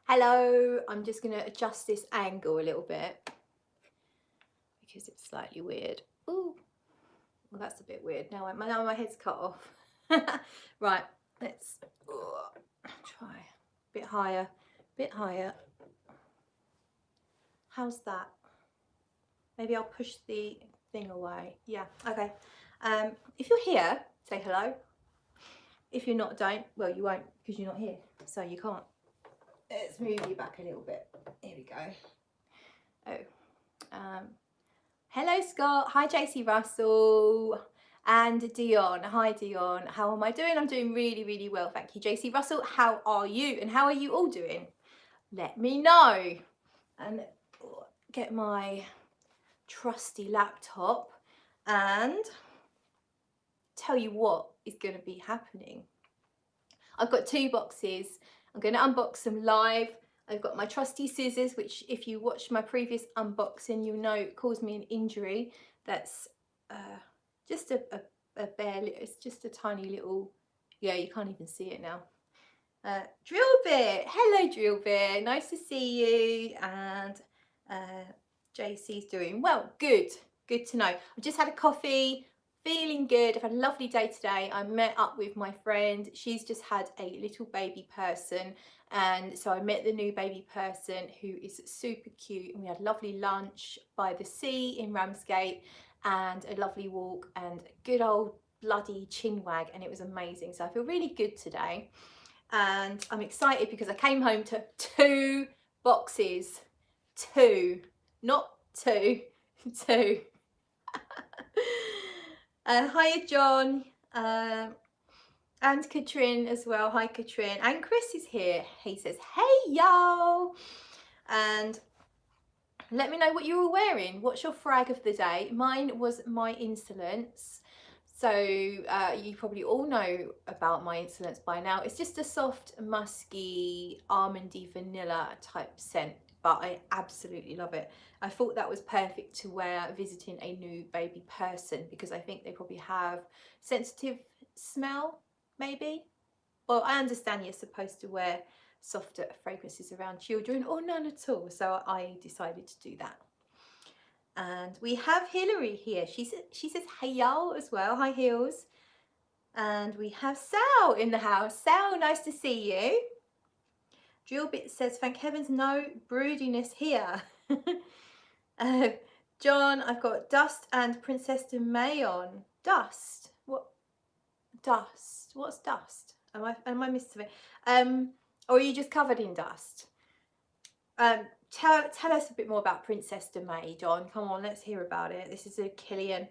Hello, I'm just going to adjust this angle a little bit because it's slightly weird. Ooh, well that's a bit weird. Now my head's cut off. Right, let's try a bit higher, bit higher. How's that? Maybe I'll push the thing away. Yeah, okay. If you're here, say hello. If you're not, don't. Well, you won't because you're not here, so you can't. Let's move you back a little bit. Here we go. Oh, hello Scott. Hi JC Russell and Dion. Hi Dion. How am I doing? I'm doing really, really well. Thank you, JC Russell. How are you? And how are you all doing? Let me know. And get my trusty laptop and tell you what is going to be happening. I've got 2 boxes. I'm going to unbox them live. I've got my trusty scissors, which if you watched my previous unboxing, you'll know it caused me an injury. That's just a bare, it's just a tiny little, yeah, you can't even see it now. Drill Bit, hello Drill Bit, nice to see you. And JC's doing well, good to know. I've just had a coffee. Feeling good. I've had a lovely day today. I met up with my friend. She's just had a little baby person, and so I met the new baby person who is super cute, and we had lovely lunch by the sea in Ramsgate and a lovely walk and a good old bloody chin wag, and it was amazing. So I feel really good today, and I'm excited because I came home to 2 boxes. 2, not 2, 2. Hiya John, and Katrin as well. Hi Katrin, and Chris is here. He says hey y'all, and let me know what you were wearing. What's your frag of the day? Mine was My Insolence. So you probably all know about My Insolence by now. It's just a soft musky almondy vanilla type scent, but I absolutely love it. I thought that was perfect to wear visiting a new baby person because I think they probably have sensitive smell, maybe. Well, I understand you're supposed to wear softer fragrances around children or none at all, so I decided to do that. And we have Hilary here. She says hey y'all as well. Hi Hills. And we have Sal in the house. Sal, nice to see you. Drillbit says, thank heavens no broodiness here. John, I've got Dust and Princess de May on. Dust? What? Dust? What's dust? Am I missing it? Or are you just covered in dust? Tell us a bit more about Princess de May, John. Come on, let's hear about it. This is a Killian.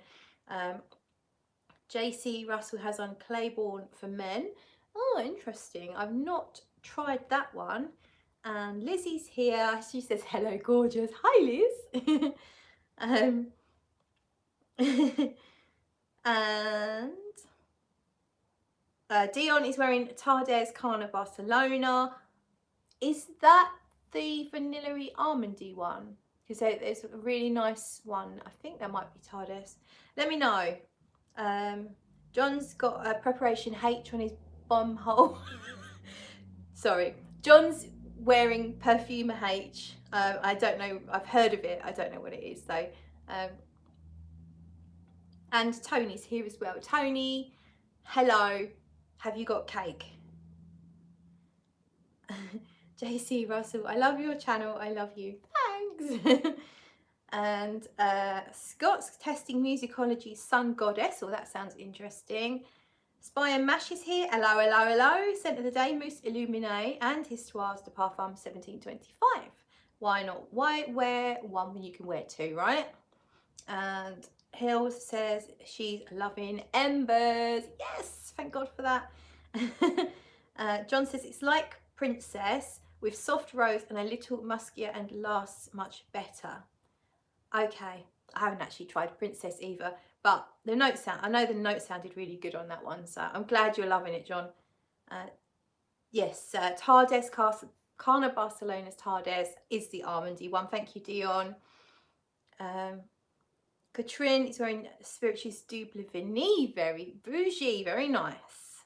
JC Russell has on Claiborne for Men. Oh, interesting. I've not tried that one. And Lizzie's here. She says hello gorgeous. Hi Liz. And Dion is wearing Tardes Carna Barcelona. Is that the vanilla-y almondy one? Because there's a really nice one. I think that might be Tardes. Let me know. John's got a preparation H on his bum hole. Sorry, John's wearing Perfumer H. I don't know, I've heard of it, I don't know what it is though. And Tony's here as well. Tony, hello, have you got cake? JC Russell, I love your channel, I love you, thanks. And Scott's testing musicology Sun Goddess. Oh, that sounds interesting. Spy and Mash is here. Hello, hello, hello. Scent of the day, Mousse Illuminée and Histoires de Parfum 1725. Why not? Why wear one when you can wear 2, right? And Hills says she's loving Embers. Yes, thank God for that. John says it's like Princess with soft rose and a little muskier and lasts much better. Okay, I haven't actually tried Princess either, but the note sound, I know the note sounded really good on that one, so I'm glad you're loving it, John. Yes, Tardes Carna Barcelona's Tardes is the almondy one. Thank you, Dion. Katrin is wearing Spirituous Double Vanille, very bougie, very nice.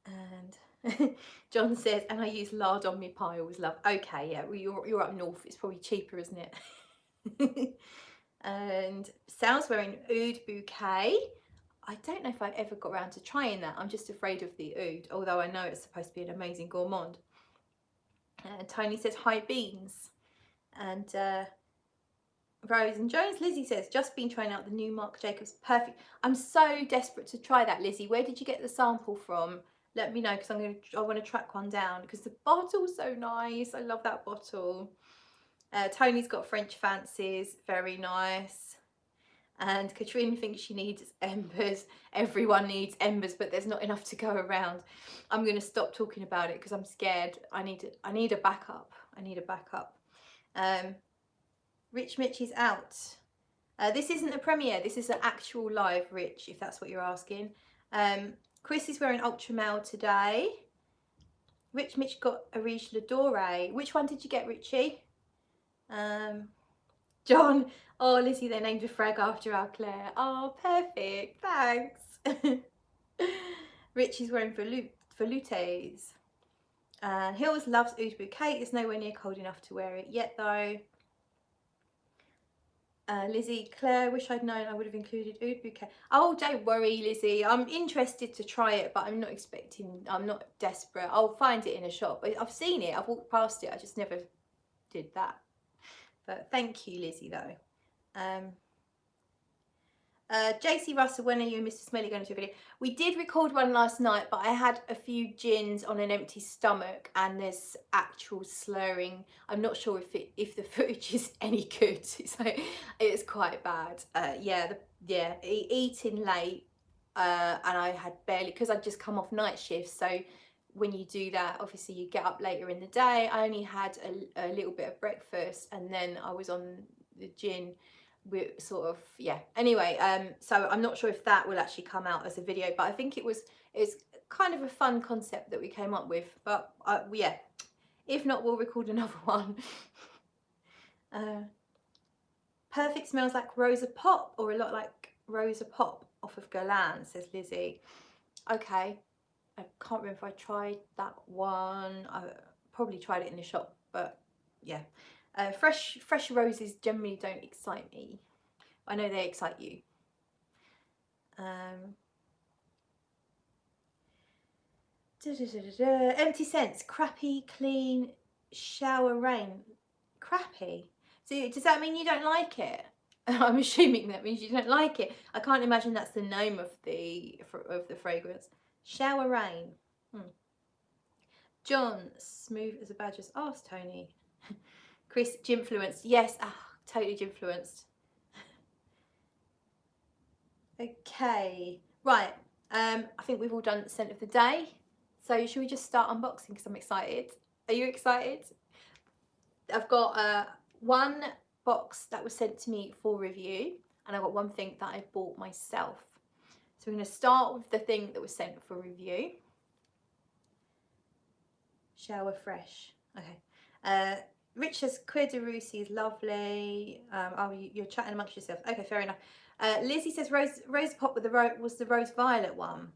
And John says, and I use lard on my piles, love. Okay, yeah, well, you're up north. It's probably cheaper, isn't it? And Sal's wearing Oud Bouquet. I don't know if I've ever got around to trying that. I'm just afraid of the oud, although I know it's supposed to be an amazing gourmand. And Tony says, hi beans. And Rose and Jones, Lizzie says, just been trying out the new Marc Jacobs. Perfect. I'm so desperate to try that, Lizzie. Where did you get the sample from? Let me know, because I want to track one down, because the bottle's so nice. I love that bottle. Tony's got French fancies, very nice. And Katrina thinks she needs embers. Everyone needs embers, but there's not enough to go around. I'm going to stop talking about it because I'm scared. I need a backup. I need a backup. Rich Mitch is out. This isn't a premiere. This is an actual live, Rich, if that's what you're asking. Chris is wearing Ultra Male today. Rich Mitch got a Riche L'Adore. Which one did you get, Richie? John, oh Lizzie, they named a frag after our Claire. Oh, perfect, thanks. Richie's wearing veloutes. Hills loves Oud Bouquet. It's nowhere near cold enough to wear it yet though. Lizzie, Claire, wish I'd known I would have included Oud Bouquet. Oh, don't worry, Lizzie. I'm interested to try it, but I'm not desperate. I'll find it in a shop. I've seen it, I've walked past it, I just never did that. But thank you, Lizzie, though. JC Russell, when are you and Mr. Smelly going to do a video? We did record one last night, but I had a few gins on an empty stomach and there's actual slurring. I'm not sure if the footage is any good. It's quite bad. Eating late, and I had barely, because I'd just come off night shift, so when you do that, obviously you get up later in the day. I only had a little bit of breakfast and then I was on the gin with sort of, yeah. Anyway, so I'm not sure if that will actually come out as a video, but I think it's kind of a fun concept that we came up with. But yeah, if not, we'll record another one. Perfect smells like Rosa Pop, or a lot like Rosa Pop off of Guerlain, says Lizzie. Okay. I can't remember if I tried that one. I probably tried it in the shop, but yeah. Fresh roses generally don't excite me. I know they excite you. Empty Scents, crappy, clean, shower rain. Crappy? So does that mean you don't like it? I'm assuming that means you don't like it. I can't imagine that's the name of the fragrance. Shower rain. John, smooth as a badger's arse, Tony. Chris, Ginfluenced. Yes, totally Ginfluenced. Okay, right. I think we've all done the scent of the day. So should we just start unboxing, because I'm excited. Are you excited? I've got one box that was sent to me for review, and I've got one thing that I bought myself. So we're going to start with the thing that was sent for review. Shower Fresh. Okay. Rich says Cuir de Russie is lovely. Oh, you're chatting amongst yourselves. Okay, fair enough. Lizzie says Rose Pop was the Rose Violet one.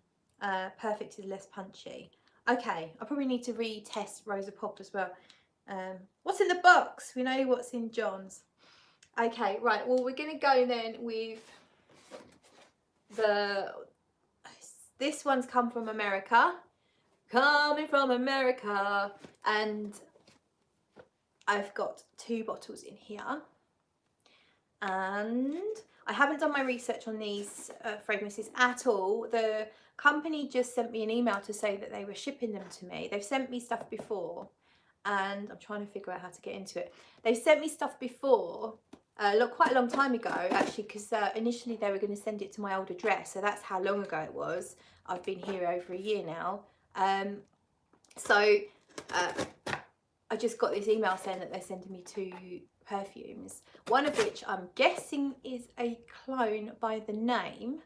Perfect is less punchy. Okay, I probably need to retest Rosa Pop as well. What's in the box? We know what's in John's. Okay, right. Well, we're going to go then with this one's come from America. Coming from America. And I've got 2 bottles in here. And I haven't done my research on these fragrances at all. The company just sent me an email to say that they were shipping them to me. They've sent me stuff before, and I'm trying to figure out how to get into it. They've sent me stuff before, quite a long time ago actually, because initially they were going to send it to my old address, so that's how long ago it was. I've been here over a year now. I just got this email saying that they're sending me 2 perfumes, one of which I'm guessing is a clone by the name.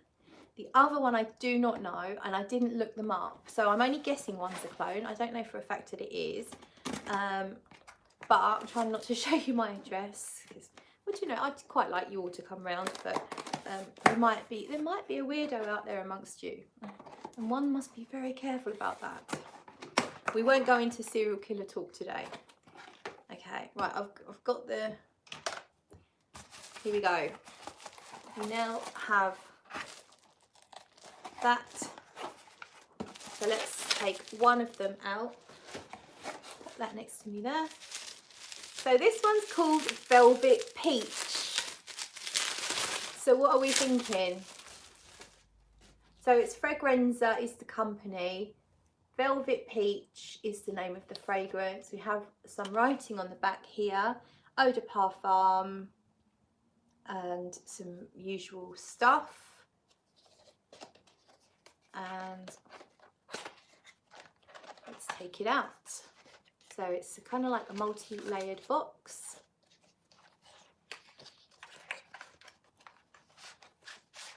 The other one I do not know, and I didn't look them up, so I'm only guessing one's a clone. I don't know for a fact that it is, but I'm trying not to show you my address, because, well, you know, I'd quite like you all to come round, but there might be a weirdo out there amongst you, and one must be very careful about that. We won't go into serial killer talk today. Okay, right, I've got the, here we go. We now have that. So let's take one of them out. Put that next to me there. So this one's called Velvet Peach. So what are we thinking? So it's Fragrenza is the company. Velvet Peach is the name of the fragrance. We have some writing on the back here. Eau de Parfum and some usual stuff. And let's take it out. So it's kind of like a multi-layered box.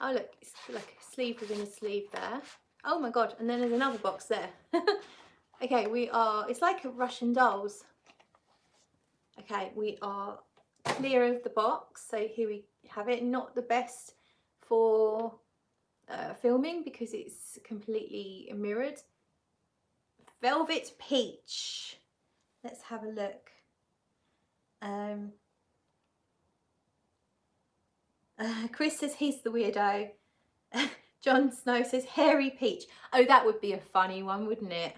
Oh look, it's like a sleeve within a sleeve there. Oh my god, and then there's another box there. Okay, it's like a Russian dolls. Okay, we are clear of the box. So here we have it. Not the best for filming because it's completely mirrored. Velvet Peach. Let's have a look. Chris says he's the weirdo. Jon Snow says hairy peach. Oh, that would be a funny one, wouldn't it?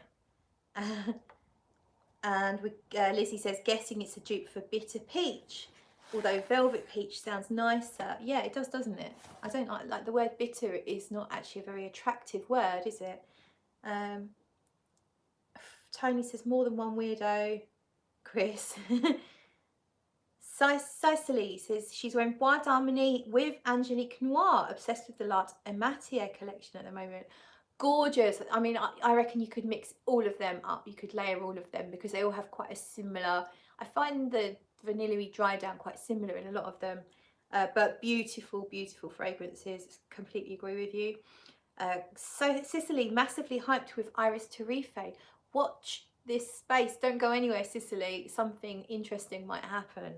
And Lizzie says guessing it's a dupe for bitter peach. Although velvet peach sounds nicer. Yeah, it does, doesn't it? I don't like the word bitter is not actually a very attractive word, is it? Tony says more than one weirdo. Chris. Cicely says she's wearing Bois d'Harmonie with Angelique Noir. Obsessed with the L'Art Ematier collection at the moment. Gorgeous. I mean, I reckon you could mix all of them up. You could layer all of them because they all have quite a similar... I find the vanilla-y dry down quite similar in a lot of them. But beautiful, beautiful fragrances. Completely agree with you. So Cicely, massively hyped with Iris Torrefie. Watch this space. Don't go anywhere, Cicely. Something interesting might happen.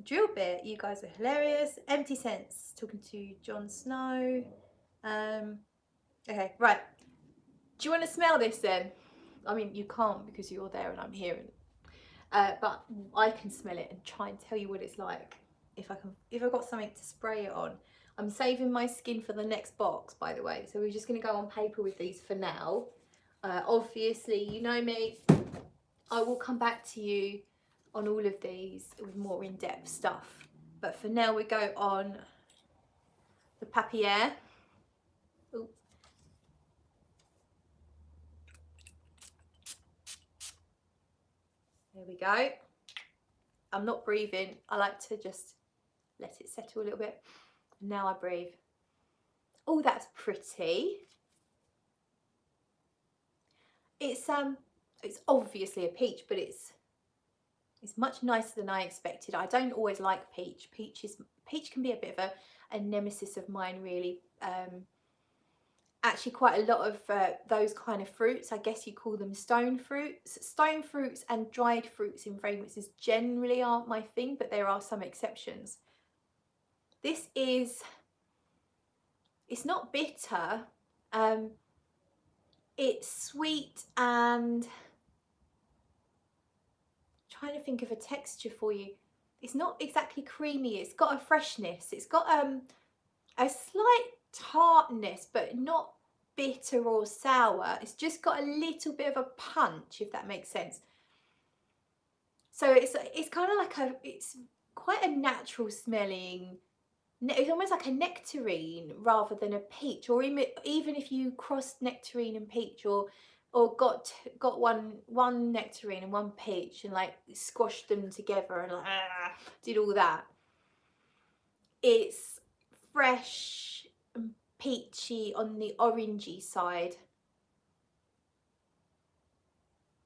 Drill Bit, you guys are hilarious. Empty Sense, talking to Jon Snow. Okay, right. Do you want to smell this then? I mean, you can't because you're there and I'm here. But I can smell it and try and tell you what it's like. If I've got something to spray it on. I'm saving my skin for the next box, by the way. So we're just going to go on paper with these for now. Obviously, you know me. I will come back to you on all of these with more in-depth stuff. But for now, we go on the papier. Ooh. There we go. I'm not breathing. I like to just let it settle a little bit. Now I breathe. Oh, that's pretty. It's obviously a peach, but it's much nicer than I expected. I don't always like peach. Peach can be a bit of a nemesis of mine, really. Actually, quite a lot of those kind of fruits, I guess you call them stone fruits. Stone fruits and dried fruits in fragrances generally aren't my thing, but there are some exceptions. This is, it's not bitter. It's sweet and, I'm trying to think of a texture for you. It's not exactly creamy. It's got a freshness. It's got a slight tartness, but not bitter or sour. It's just got a little bit of a punch, if that makes sense. So it's kind of like it's quite a natural smelling. It's almost like a nectarine rather than a peach, or even if you crossed nectarine and peach, or got one nectarine and one peach and like squashed them together and like did all that. It's fresh and peachy on the orangey side.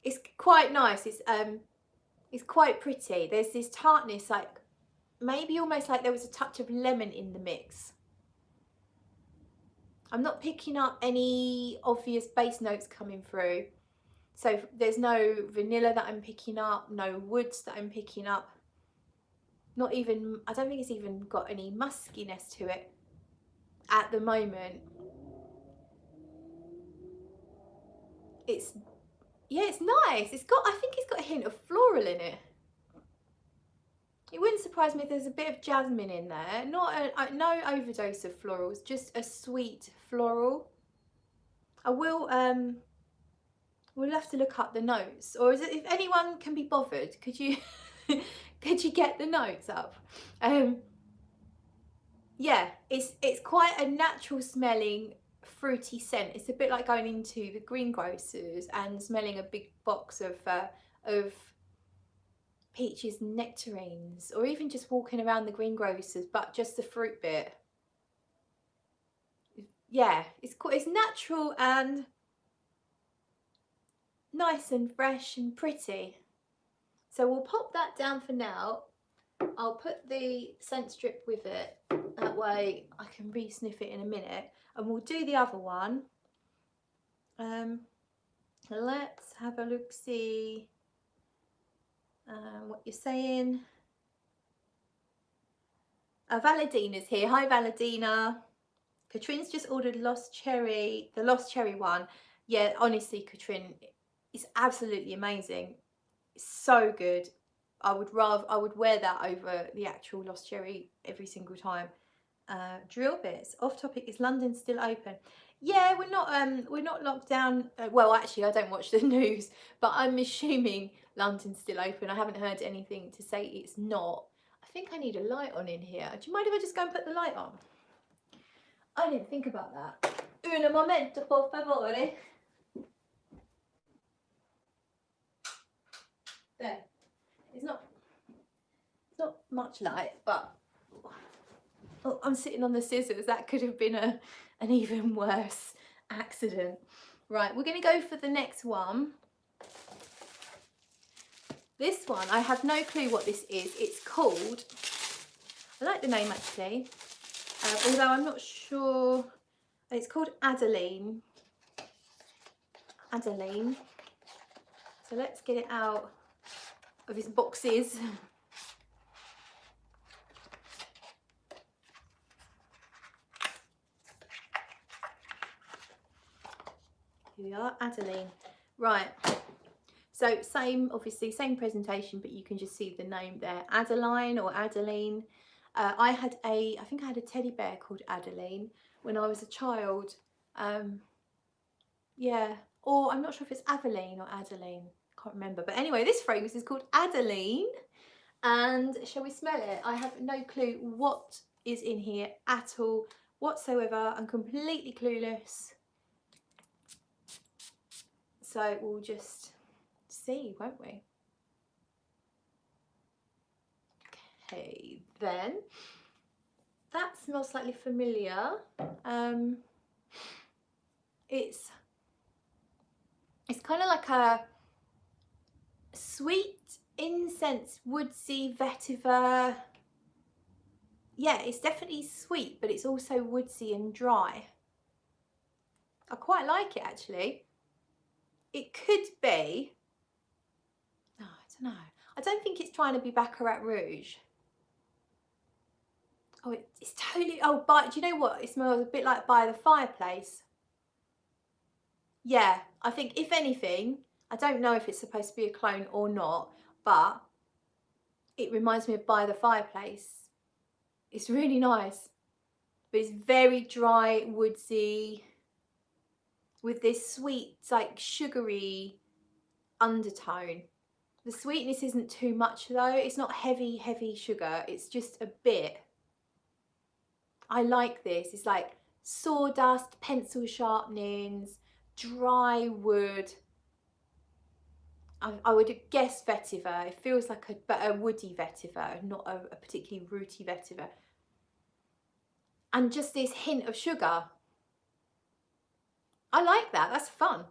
It's quite nice. It's quite pretty. There's this tartness, like maybe almost like there was a touch of lemon in the mix. I'm not picking up any obvious base notes coming through. So there's no vanilla that I'm picking up, no woods that I'm picking up. Not even, I don't think it's even got any muskiness to it at the moment. It's yeah, it's nice. It's got, I think it's got a hint of floral in it. It wouldn't surprise me if there's a bit of jasmine in there. Not a, no overdose of florals, just a sweet floral. I will, we'll have to look up the notes, or is it, if anyone can be bothered, could you could you get the notes up? Yeah, it's quite a natural smelling fruity scent. It's a bit like going into the greengrocers and smelling a big box of peaches and nectarines, or even just walking around the greengrocers, but just the fruit bit. Yeah, it's natural and nice and fresh and pretty. So we'll pop that down for now. I'll put the scent strip with it, that way I can re-sniff it in a minute, and we'll do the other one. Let's have a look, see what you're saying. Valadina's here. Hi Valadina. Katrine's just ordered the Lost Cherry one. Yeah, honestly, Katrine, it's absolutely amazing. It's so good. I would wear that over the actual Lost Cherry every single time. Drill bits. Off topic, is London still open? Yeah, we're not locked down. Well, actually, I don't watch the news, but I'm assuming London's still open. I haven't heard anything to say it's not. I think I need a light on in here. Do you mind if I just go and put the light on? I didn't think about that. Un momento, por favore. There. It's not much light, but oh, I'm sitting on the scissors. That could have been an even worse accident. Right, we're going to go for the next one. This one, I have no clue what this is. It's called, I like the name actually, although I'm not sure. It's called Adeline. Adeline. So let's get it out of its boxes. Here we are, Adeline. Right, so obviously same presentation, but you can just see the name there, Adeline or Adeline. I think I had a teddy bear called Adeline when I was a child. Yeah, or I'm not sure if it's Aveline or Adeline, can't remember. But anyway, this fragrance is called Adeline, and shall we smell it? I have no clue what is in here at all whatsoever. I'm completely clueless. So we'll just see, won't we? Okay, then. That smells slightly familiar. It's kind of like a sweet incense, woodsy vetiver. Yeah, it's definitely sweet, but it's also woodsy and dry. I quite like it actually. It could be, no, I don't know. I don't think it's trying to be Baccarat Rouge. Oh, it's totally, oh, but do you know what? It smells a bit like By the Fireplace. Yeah, I think if anything, I don't know if it's supposed to be a clone or not, but it reminds me of By the Fireplace. It's really nice, but it's very dry, woodsy, with this sweet, like sugary undertone. The sweetness isn't too much though. It's not heavy sugar. It's just a bit. I like this. It's like sawdust, pencil sharpenings, dry wood. I would guess vetiver. It feels like a woody vetiver, not a particularly rooty vetiver. And just this hint of sugar. I like that. That's fun.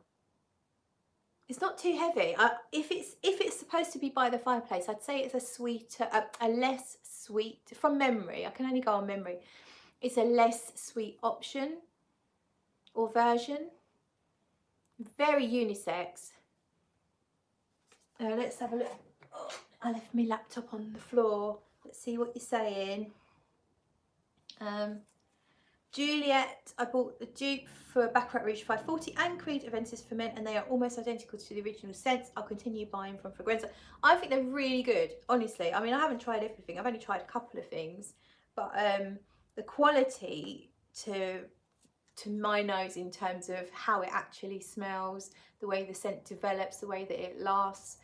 It's not too heavy. If it's supposed to be By the Fireplace, I'd say it's a sweeter, a less sweet, from memory. I can only go on memory. It's a less sweet option or version. Very unisex. Let's have a look. Oh, I left my laptop on the floor. Let's see what you're saying. Juliet, I bought the dupe for Baccarat Rouge 540 and Creed Aventus for men, and they are almost identical to the original scents. I'll continue buying from Fragrenza. I think they're really good, honestly. I mean, I haven't tried everything. I've only tried a couple of things, but the quality to my nose in terms of how it actually smells, the way the scent develops, the way that it lasts,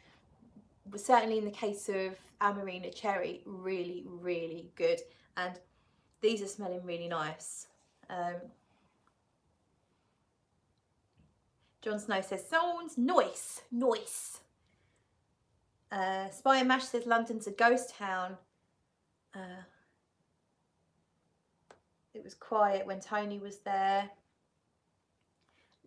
certainly in the case of Amarena Cherry, really, really good. And these are smelling really nice. Jon Snow says, sounds nice, nice. Spy and Mash says, London's a ghost town. It was quiet when Tony was there.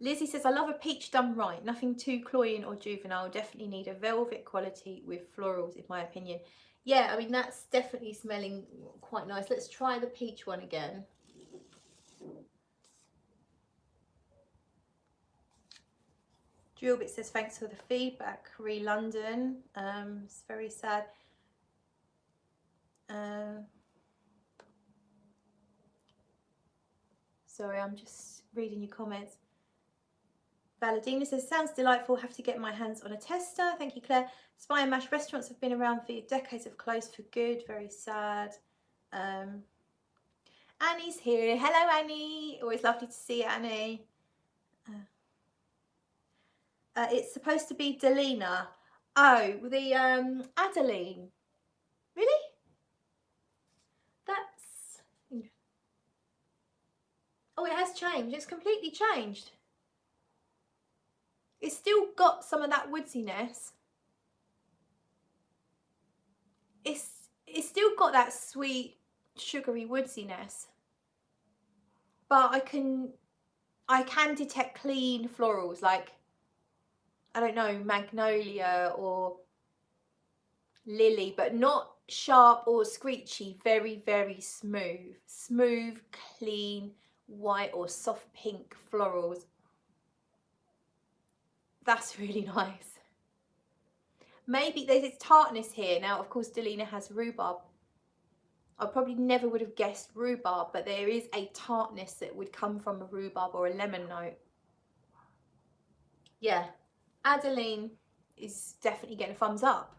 Lizzie says, I love a peach done right. Nothing too cloying or juvenile. Definitely need a velvet quality with florals, in my opinion. Yeah, I mean, that's definitely smelling quite nice. Let's try the peach one again. Drillbit says, thanks for the feedback, Re London. It's very sad. Sorry, I'm just reading your comments. Valadina says, sounds delightful. Have to get my hands on a tester. Thank you, Claire. Spy and Mash restaurants have been around for decades, have closed for good. Very sad. Annie's here. Hello, Annie. Always lovely to see you, Annie. It's supposed to be Delina. Oh, the Adeline. Really? That's... Oh, it has changed. It's completely changed. It's still got some of that woodsiness. It's still got that sweet, sugary woodsiness. But I can detect clean florals, like, I don't know, magnolia or lily, but not sharp or screechy. Very, very smooth. Smooth, clean, white or soft pink florals. That's really nice. Maybe there's this tartness here. Now, of course, Delina has rhubarb. I probably never would have guessed rhubarb, but there is a tartness that would come from a rhubarb or a lemon note. Yeah, Adeline is definitely getting a thumbs up.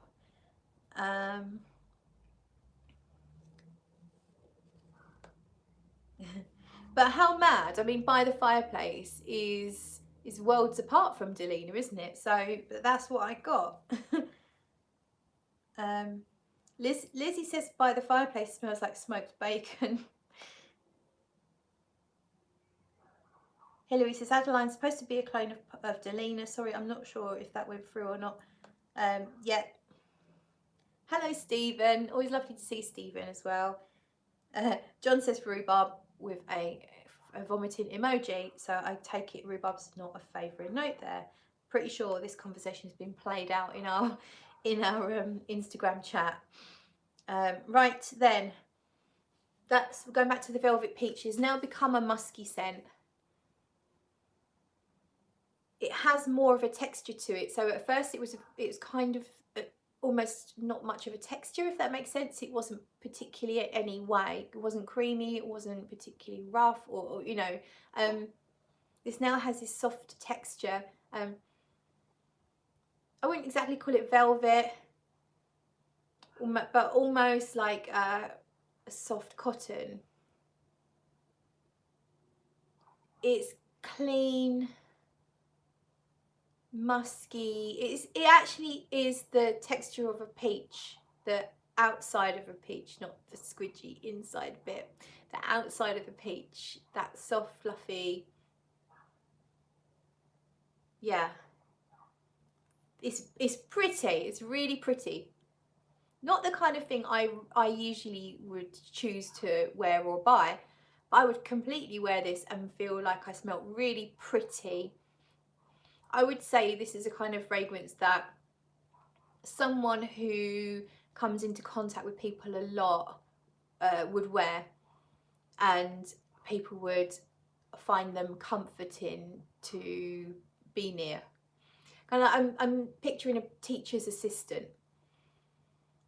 But how mad? I mean, By the Fireplace is worlds apart from Delina, isn't it? So that's what I got. Lizzie says By the Fireplace smells like smoked bacon. Hilary says Adeline's supposed to be a clone of Delina. Sorry, I'm not sure if that went through or not. Yeah. Hello, Stephen. Always lovely to see Stephen as well. John says rhubarb with a vomiting emoji, so I take it rhubarb's not a favourite note there. Pretty sure this conversation has been played out in our Instagram chat. Right then, that's going back to the Velvet Peach. It's now become a musky scent. It has more of a texture to it. So at first it was kind of almost not much of a texture, if that makes sense. It wasn't particularly any way. It wasn't creamy, it wasn't particularly rough, or you know, this now has this soft texture. I wouldn't exactly call it velvet, but almost like a soft cotton. It's clean, musky. It actually is the texture of a peach, the outside of a peach, not the squidgy inside bit. The outside of a peach, that soft, fluffy. Yeah, it's pretty. It's really pretty. Not the kind of thing I usually would choose to wear or buy, but I would completely wear this and feel like I smelt really pretty. I would say this is a kind of fragrance that someone who comes into contact with people a lot would wear, and people would find them comforting to be near. And I'm picturing a teacher's assistant.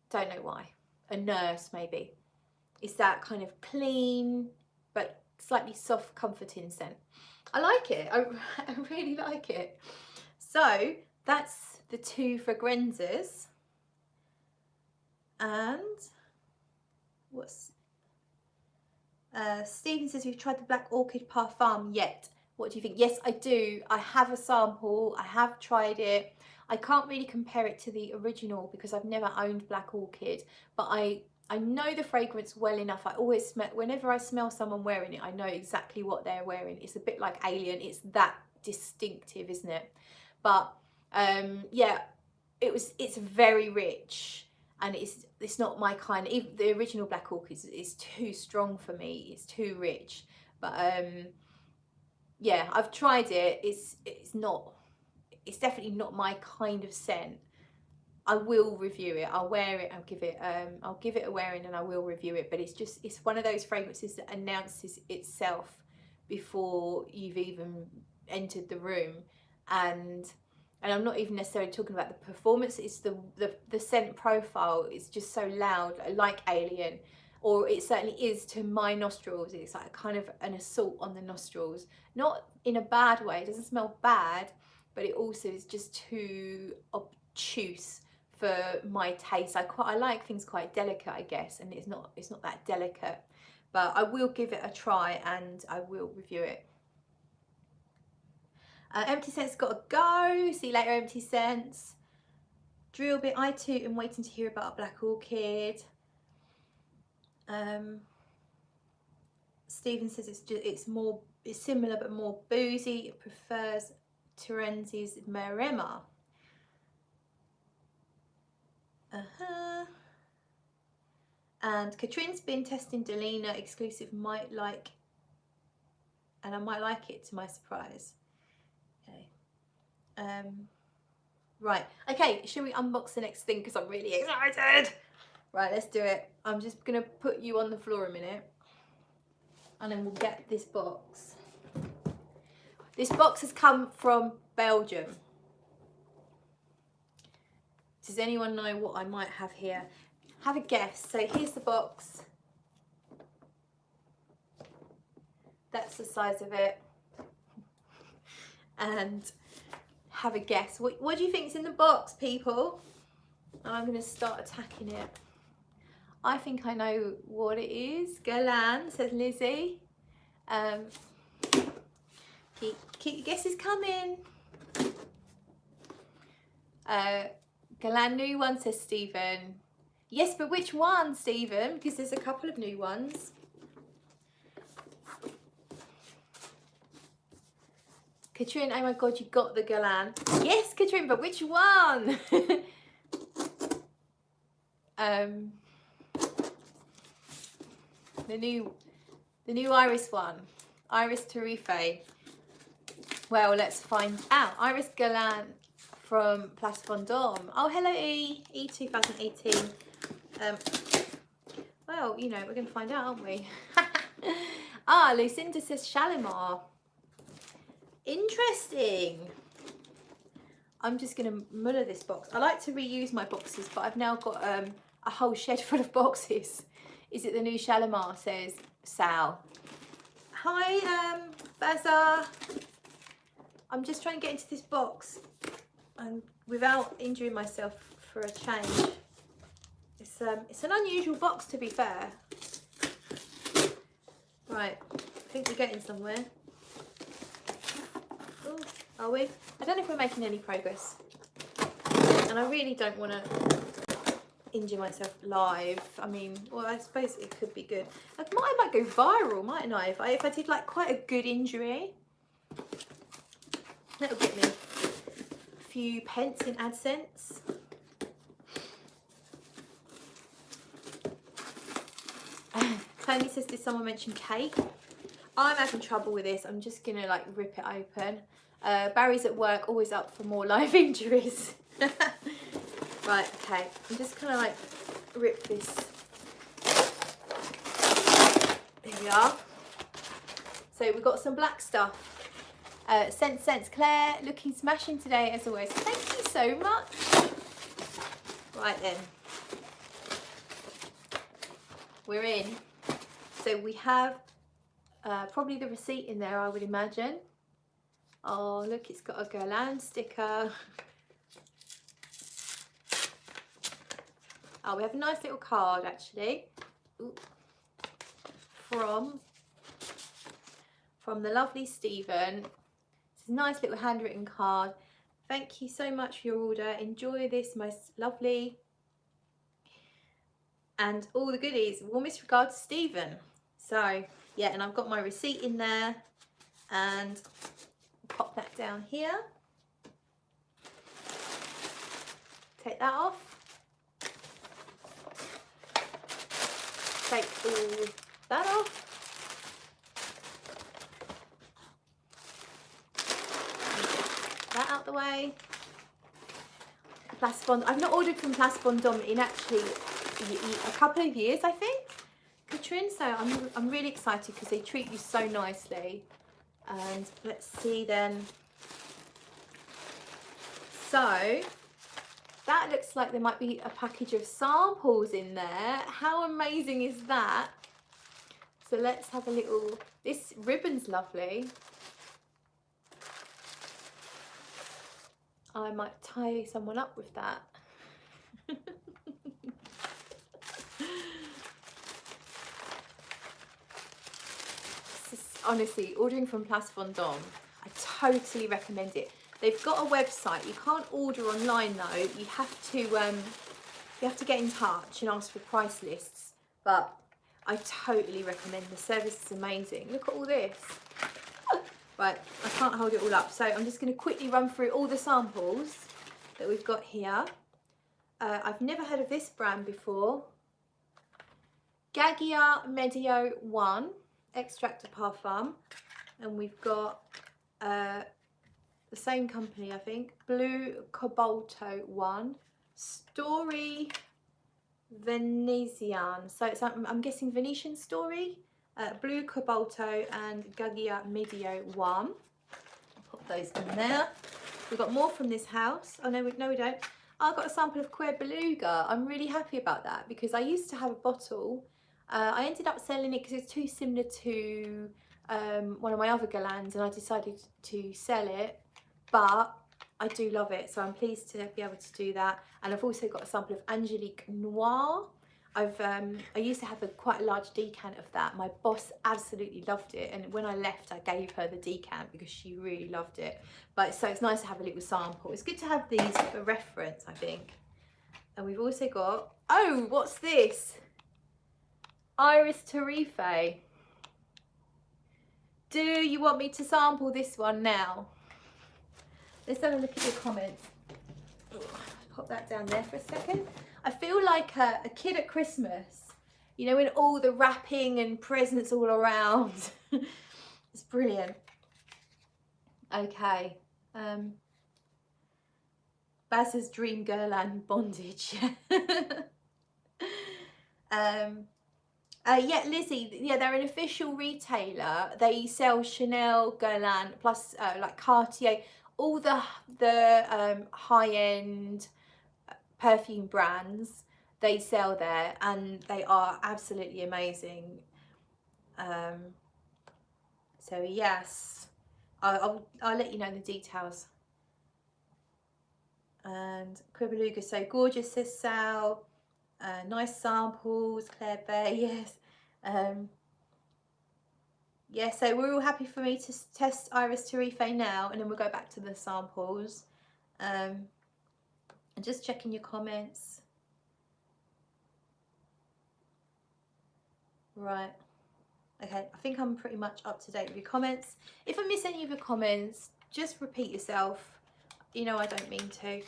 Don't know why. A nurse maybe. It's that kind of clean but slightly soft, comforting scent. I like it. I really like it. So that's the 2 Fragrenzas. And what's Stephen says, you've tried the Black Orchid Parfum yet? What do you think? Yes, I do. I have a sample. I have tried it. I can't really compare it to the original because I've never owned Black Orchid, but I know the fragrance well enough. I always smell, whenever I smell someone wearing it, I know exactly what they're wearing. It's a bit like Alien. It's that distinctive, isn't it? But yeah, it's very rich, and it's not my kind. Even the original Black Orchid is too strong for me. It's too rich. But yeah, I've tried it. It's definitely not my kind of scent. I will review it. I'll wear it. I'll give it a wearing, and I will review it. But it's one of those fragrances that announces itself before you've even entered the room, and I'm not even necessarily talking about the performance. It's the scent profile. It's just so loud, like Alien, or it certainly is to my nostrils. It's like kind of an assault on the nostrils, not in a bad way. It doesn't smell bad, but it also is just too obtuse for my taste. I like things quite delicate, I guess, and it's not that delicate. But I will give it a try, and I will review it. Empty Scents got to go. See you later, Empty Scents. Drill bit. I too am waiting to hear about a Black Orchid. Stephen says it's similar but more boozy. It prefers Terenzi's Maremma. And Katrine's been testing Delina exclusive. And I might like it, to my surprise. Okay. Right. Okay. Shall we unbox the next thing? Because I'm really excited. Right. Let's do it. I'm just gonna put you on the floor a minute, and then we'll get this box. This box has come from Belgium. Does anyone know what I might have here? Have a guess. So here's the box. That's the size of it. And have a guess. What do you think's in the box, people? And I'm going to start attacking it. I think I know what it is. Galan, says Lizzie. Keep your guesses coming. Galan, new one, says Stephen. Yes, but which one, Stephen? Because there's a couple of new ones. Katrine, oh my God, you got the Galan. Yes, Katrine, but which one? The new Iris one. Iris Torrefie. Well, let's find out. Iris Galan from Place Vendôme. Oh, hello E 2018. Well, you know, we're going to find out, aren't we? Ah, Lucinda says Shalimar. Interesting. I'm just going to muller this box. I like to reuse my boxes, but I've now got a whole shed full of boxes. Is it the new Shalimar, says Sal. Hi, Baza. I'm just trying to get into this box and without injuring myself for a change. It's an unusual box, to be fair. Right, I think we're getting somewhere. Ooh, are we? I don't know if we're making any progress. And I really don't want to injure myself live. I mean, well, I suppose it could be good. I might go viral, mightn't I? If I did like quite a good injury. That'll get me a few pence in AdSense. Tony says, did someone mention cake? I'm having trouble with this. I'm just gonna like rip it open. Barry's at work, always up for more live injuries. Right, okay. I'm just gonna like rip this. There we are. So we've got some black stuff. Sense Claire, looking smashing today as always. Thank you so much. Right then. We're in. So we have probably the receipt in there, I would imagine. Oh, look, it's got a Guerlain sticker. Oh, we have a nice little card, actually. Ooh. From the lovely Stephen. It's a nice little handwritten card. Thank you so much for your order. Enjoy this, most lovely. And all the goodies. Warmest regards, Stephen. So, yeah, and I've got my receipt in there. And pop that down here. Take that off. Take all that off. That out the way. Place Bond. I've not ordered from Place Vendôme in actually a couple of years, I think, Katrin. So I'm really excited because they treat you so nicely. And let's see then. So that looks like there might be a package of samples in there. How amazing is that? So let's have a little. This ribbon's lovely. I might tie someone up with that. Honestly, ordering from Place Vendôme, I totally recommend it. They've got a website. You can't order online though. You have to get in touch and ask for price lists. But I totally recommend. The service is amazing. Look at all this. Right, I can't hold it all up, so I'm just going to quickly run through all the samples that we've got here. I've never heard of this brand before. Gagia Medio 1 Extract de Parfum, and we've got the same company, I think. Blue Cobalto 1, Story Venetian, so it's I'm guessing Venetian Story. Blue Cobalto and Gagia Medio 1. I'll put those in there. We've got more from this house. Oh no, we don't. I got a sample of Cuir Beluga. I'm really happy about that because I used to have a bottle. I ended up selling it because it's too similar to one of my other Guerlains, and I decided to sell it. But I do love it, so I'm pleased to be able to do that. And I've also got a sample of Angelique Noir. I used to have quite a large decant of that. My boss absolutely loved it, and when I left I gave her the decant because she really loved it. But so it's nice to have a little sample. It's good to have these for reference, I think. And we've also got, oh, what's this? Iris Torrefie. Do you want me to sample this one now? Let's have a look at your comments. Pop that down there for a second. I feel like a kid at Christmas, you know, when all the wrapping and presents all around. It's brilliant. Okay. Baz's Dream Guerlain Bondage. Yeah, Lizzie, yeah, they're an official retailer. They sell Chanel, Guerlain, plus like Cartier, all the high-end perfume brands they sell there, and they are absolutely amazing. So yes, I'll let you know the details. And Cuir Beluga, so gorgeous, says Sal. Nice samples, Claire Bay, yes. Yeah, so we're all happy for me to test Iris Torrefie now, and then we'll go back to the samples. And just checking your comments. Right. Okay, I think I'm pretty much up to date with your comments. If I miss any of your comments, just repeat yourself. You know I don't mean to.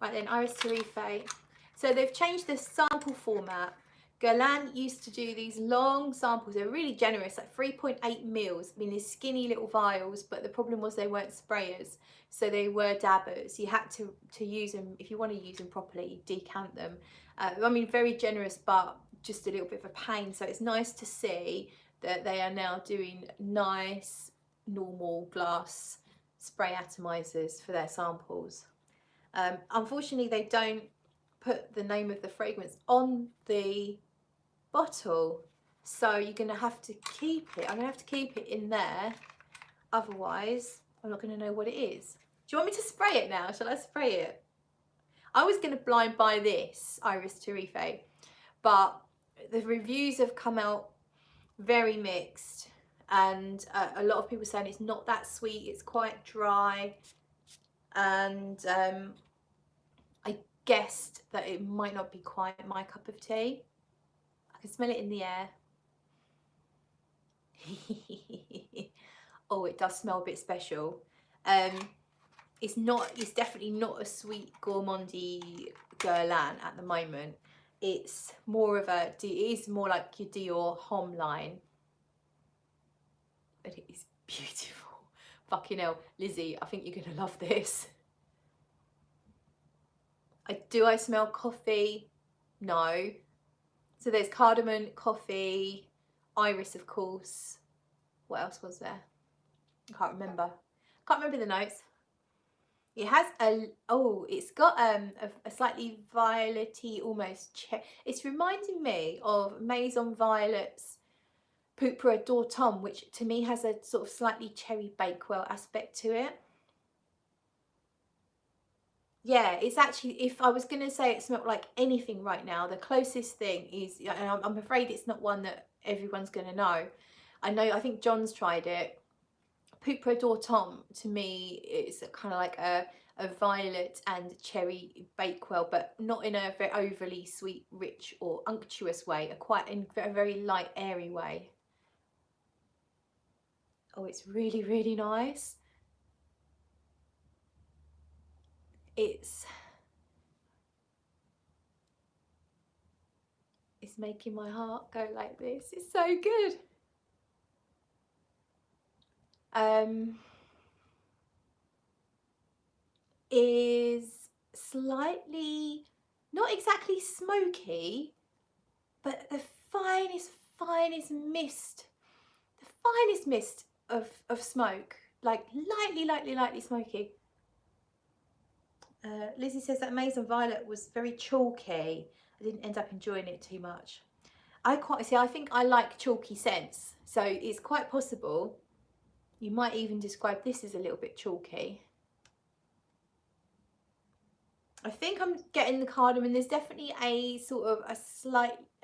Right then, Iris Torrefie. So they've changed the sample format. Guerlain used to do these long samples. They're really generous, like 3.8 mils. I mean, these skinny little vials, but the problem was they weren't sprayers. So they were dabbers. You had to use them, if you want to use them properly, decant them. I mean, very generous, but just a little bit of a pain. So it's nice to see that they are now doing nice, normal glass spray atomizers for their samples. Unfortunately, they don't put the name of the fragrance on the bottle. So you're going to have to keep it. I'm going to have to keep it in there. Otherwise, I'm not going to know what it is. Do you want me to spray it now? Shall I spray it? I was going to blind buy this Iris Torrefie, but the reviews have come out very mixed, and a lot of people saying it's not that sweet, it's quite dry, and I guessed that it might not be quite my cup of tea. I can smell it in the air. Oh, it does smell a bit special. It's definitely not a sweet gourmandy guerlain at the moment. It's more of a, it is more like your Dior Homme line, but it is beautiful. Fucking hell, Lizzie, I think you're gonna love this. Do I smell coffee? No. So there's cardamom, coffee, iris, of course. What else was there? I can't remember. Can't remember the notes. It has it's got a slightly violet-y, almost it's reminding me of Maison Violet's Pourpre d'Automne, which to me has a sort of slightly cherry bakewell aspect to it. Yeah, it's actually, if I was going to say it smelled like anything right now, the closest thing is, and I'm afraid it's not one that everyone's going to know. I think John's tried it. Pourpre d'Automne to me is kind of like a violet and cherry bakewell, but not in a very overly sweet, rich or unctuous way, in a very light, airy way. Oh, it's really, really nice. It's making my heart go like this. It's so good. Is slightly, not exactly smoky, but the finest mist, the finest mist of smoke, like lightly smoky. Lizzie says that Maison Violet was very chalky. I didn't end up enjoying it too much. I think I like chalky scents, so it's quite possible you might even describe this as a little bit chalky. I think I'm getting the cardamom. There's definitely a sort of a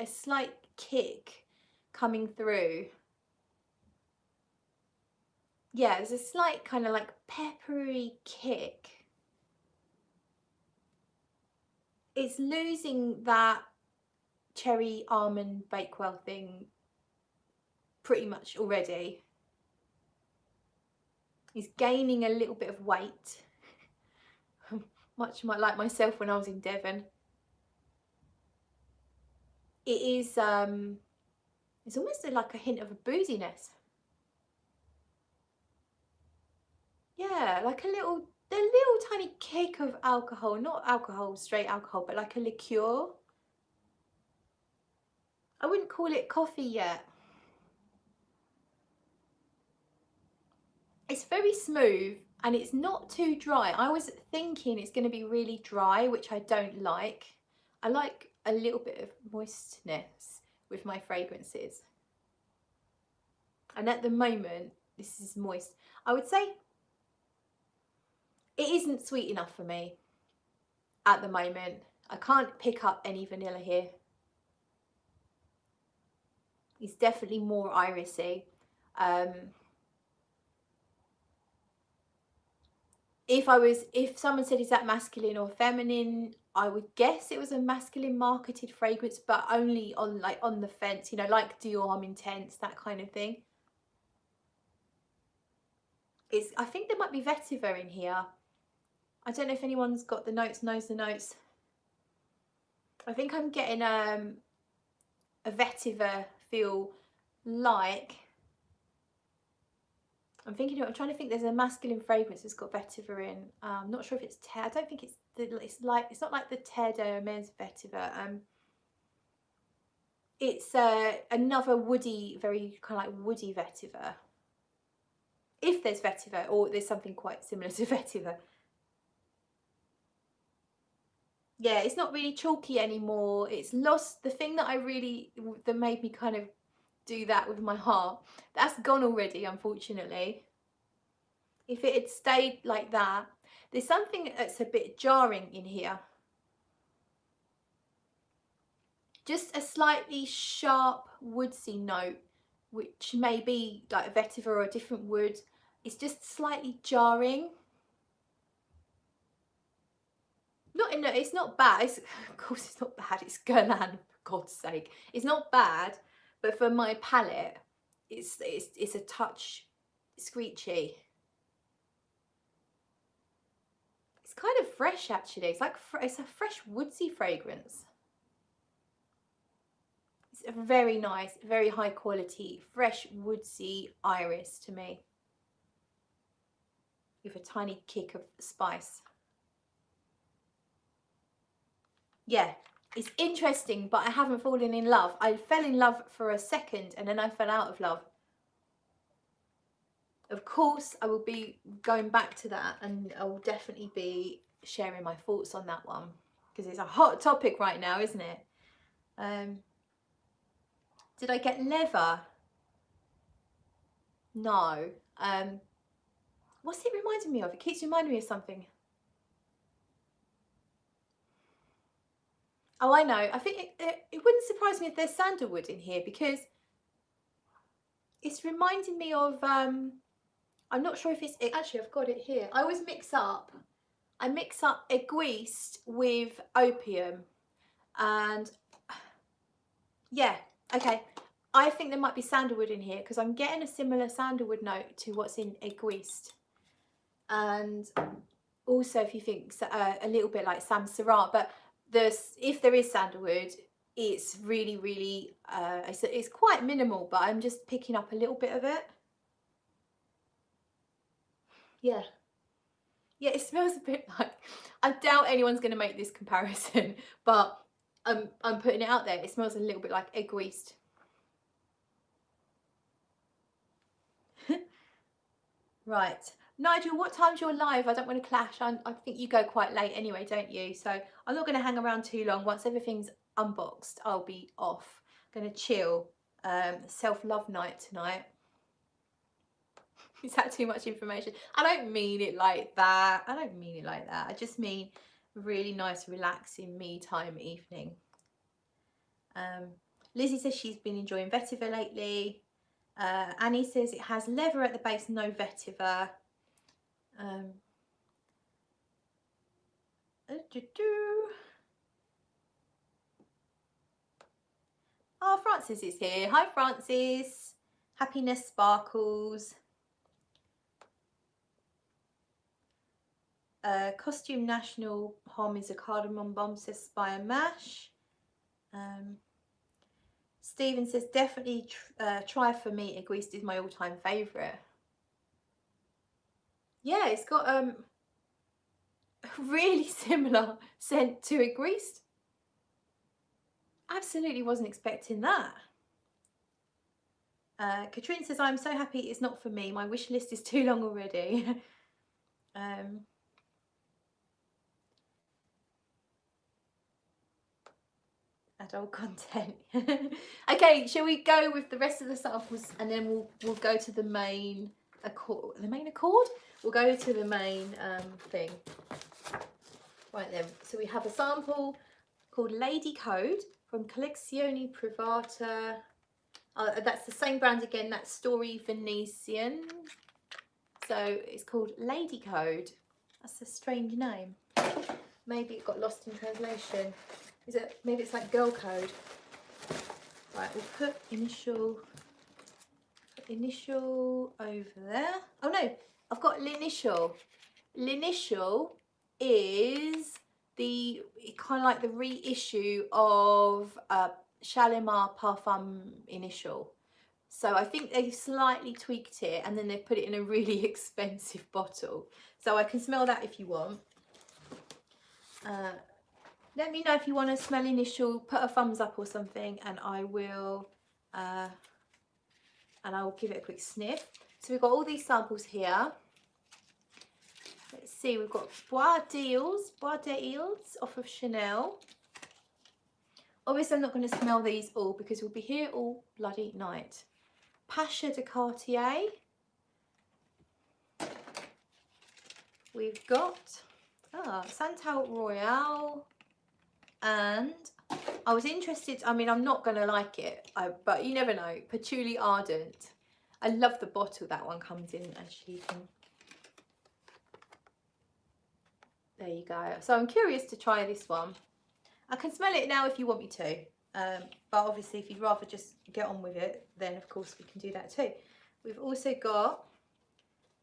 slight kick coming through. Yeah, there's a slight kind of like peppery kick. It's losing that cherry almond bakewell thing pretty much already. It's gaining a little bit of weight. Much like myself when I was in Devon. It is it's almost like a hint of a booziness. Yeah, like a little tiny kick of alcohol, not alcohol, straight alcohol, but like a liqueur. I wouldn't call it coffee yet. It's very smooth and it's not too dry. I was thinking it's going to be really dry, which I don't like. I like a little bit of moistness with my fragrances. And at the moment, this is moist. I would say it isn't sweet enough for me at the moment. I can't pick up any vanilla here. It's definitely more irisy. If someone said is that masculine or feminine, I would guess it was a masculine marketed fragrance, but only on the fence, you know, like Dior Homme Intense, that kind of thing. I think there might be vetiver in here. I don't know if anyone's got the notes, knows the notes. I think I'm getting a vetiver feel like. I'm trying to think. There's a masculine fragrance that's got vetiver in. I'm not sure if it's I don't think it's not like the Terre d'Hermès vetiver. It's another woody, very kind of like woody vetiver. If there's vetiver, or there's something quite similar to vetiver. Yeah, it's not really chalky anymore. It's lost the thing that made me kind of do that with my heart. That's gone already, unfortunately. If it had stayed like that, there's something that's a bit jarring in here. Just a slightly sharp woodsy note, which may be like a vetiver or a different wood. It's just slightly jarring. It's not bad. Of course it's not bad. It's Guerlain, for God's sake. It's not bad, but for my palette, it's a touch screechy. It's kind of fresh, actually. It's like it's a fresh woodsy fragrance. It's a very nice, very high quality, fresh woodsy iris to me, with a tiny kick of spice. Yeah, it's interesting, but I haven't fallen in love. I fell in love for a second and then I fell out of love. Of course, I will be going back to that, and I will definitely be sharing my thoughts on that one, because it's a hot topic right now, isn't it? Did I get leather? No. What's it reminding me of? It keeps reminding me of something. Oh, I know. I think it wouldn't surprise me if there's sandalwood in here, because it's reminding me of, I'm not sure if it's, actually I've got it here. I always mix up aiguiste with opium, and yeah, okay. I think there might be sandalwood in here, because I'm getting a similar sandalwood note to what's in aiguiste. And also, if you think a little bit like Samsara, but if there is sandalwood, it's really it's quite minimal, but I'm just picking up a little bit of it. Yeah, it smells a bit like, I doubt anyone's going to make this comparison, but I'm putting it out there. It smells a little bit like aiguiste. Right, Nigel, what time's your live? I don't want to clash. I think you go quite late anyway, don't you? So I'm not going to hang around too long. Once everything's unboxed, I'll be off. I'm going to chill. Self-love night tonight. Is that too much information? I don't mean it like that. I just mean really nice, relaxing me time evening. Lizzie says she's been enjoying vetiver lately. Annie says it has leather at the base, no vetiver. Oh, Francis is here. Hi, Francis. Happiness sparkles. Costume National Hom is a cardamom bomb, says Spire Mash. Stephen says definitely try for me. Aiguiste is my all-time favourite. Yeah, it's got a really similar scent to aiguiste. Absolutely wasn't expecting that. Katrine says, I'm so happy it's not for me. My wish list is too long already. Adult content. Okay, shall we go with the rest of the samples, and then we'll go to the main accord. We'll go to the main thing. Right then, so we have a sample called Lady Code from Collezioni Privata. That's the same brand again, that's Story Venetian. So it's called Lady Code. That's a strange name. Maybe it got lost in translation. Maybe it's like girl code. Right, we'll put initial over there. Oh no, I've got l'initial. L'initial is the kind of like the reissue of Shalimar Parfum Initial. So I think they've slightly tweaked it, and then they've put it in a really expensive bottle. So I can smell that if you want. Let me know if you want to smell initial, put a thumbs up or something, and I will give it a quick sniff. So we've got all these samples here. Let's see, we've got Bois d'Eels off of Chanel. Obviously, I'm not going to smell these all because we'll be here all bloody night. Pasha de Cartier. We've got Santal Royale, and I was interested, I mean, I'm not going to like it, but you never know, Patchouli Ardent. I love the bottle that one comes in, actually. You can... There you go. So I'm curious to try this one. I can smell it now if you want me to, but obviously if you'd rather just get on with it, then of course we can do that too. We've also got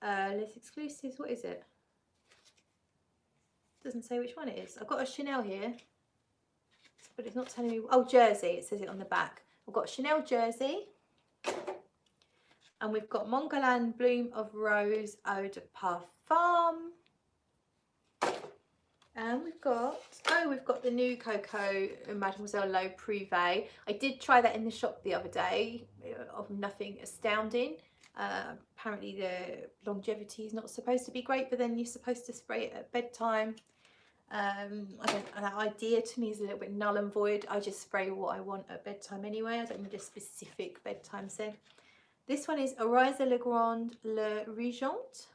Les Exclusives. What is it? Doesn't say which one it is. I've got a Chanel here, but it's not telling me. Oh, Jersey, it says it on the back. I've got Chanel Jersey, and we've got Montgalan Bloom of Rose Eau de Parfum, and we've got the new Coco Mademoiselle Low Privé. I did try that in the shop the other day, of nothing astounding. Apparently the longevity is not supposed to be great, but then you're supposed to spray it at bedtime. That idea to me is a little bit null and void. I just spray what I want at bedtime anyway. I don't need a specific bedtime scent. This one is Orise Le Grand Le Regent,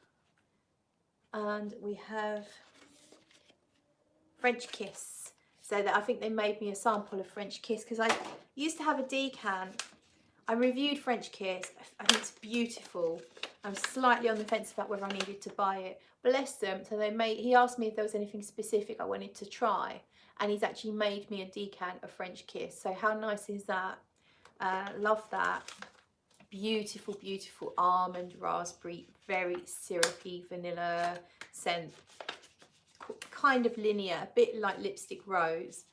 and we have French Kiss. So that I think they made me a sample of French Kiss because I used to have a decant. I reviewed French Kiss. I think it's beautiful. I'm slightly on the fence about whether I needed to buy it. Bless them. So he asked me if there was anything specific I wanted to try, and he's actually made me a decant of French Kiss. So how nice is that? Love that. Beautiful, beautiful almond, raspberry, very syrupy vanilla scent. Kind of linear, a bit like Lipstick Rose,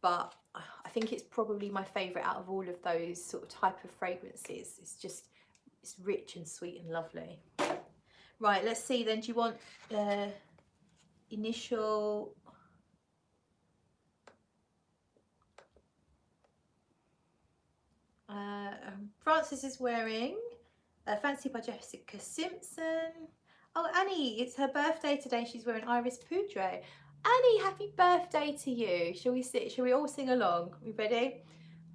but I think it's probably my favourite out of all of those sort of type of fragrances. It's rich and sweet and lovely. Right, let's see then. Do you want initial? Frances is wearing Fancy by Jessica Simpson. Oh, Annie, it's her birthday today. She's wearing Iris Poudre. Annie, happy birthday to you. Shall we all sing along? We ready?